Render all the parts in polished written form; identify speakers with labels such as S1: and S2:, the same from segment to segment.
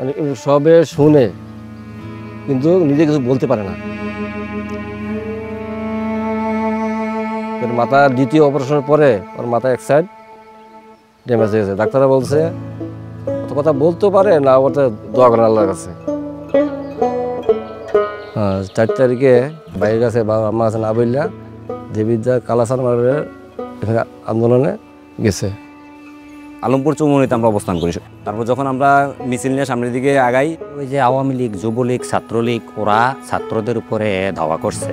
S1: মানে সবে শুনে কিন্তু নিজে কিছু বলতে পারে না। মাথা দ্বিতীয় অপারেশনের পরে ওর মাথা এক সাইড ড্যামেজ হয়ে গেছে। ডাক্তাররা বলছে অত কথা বলতে পারে না, ওটা দোয়া করেন আল্লাহর কাছে। 4 তারিখে বাইরের কাছে বাবা আম্মা কাছে না বললা দেবিদ্যা কালাসান মারের এখানে আন্দোলনে গেছে।
S2: আলমপুর চৌমুহনীতে আমরা অবস্থান করি। তারপর যখন আমরা মিছিল নিয়ে সামনের দিকে আগাই, ওই যে আওয়ামী লীগ, যুবলীগ, ছাত্রলীগ ওরা ছাত্রদের উপরে ধাওয়া করছে।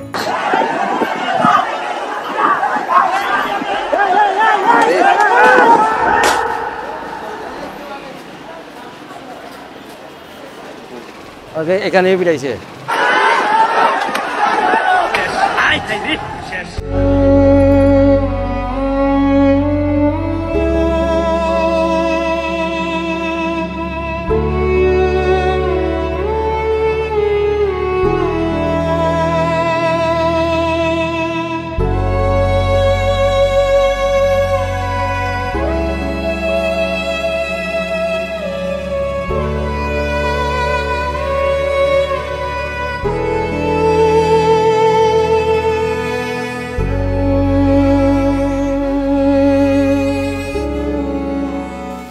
S1: এখানে পিটাইছে।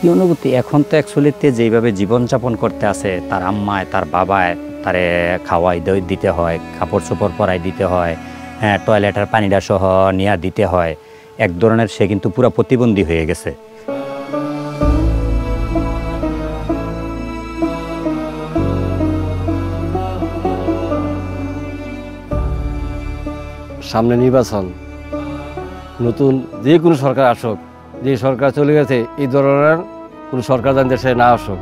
S2: কি অনুভূতি এখন তো অ্যাকচুয়ালিতে যেইভাবে জীবনযাপন করতে আছে, তার আম্মায় তার বাবায় তারে খাওয়াই দিতে হয়, কাপড় চোপড় পরাই দিতে হয়, হ্যাঁ টয়লেটের পানিটা সহ নিয়ে দিতে হয়, এক ধরনের সে কিন্তু পুরো প্রতিবন্ধী হয়ে গেছে।
S1: সামনে নির্বাচন, নতুন যে কোনো সরকার আসুক, যে সরকার চলে গেছে এই ধরনের কোনো সরকার যেন দেশে না আসুক।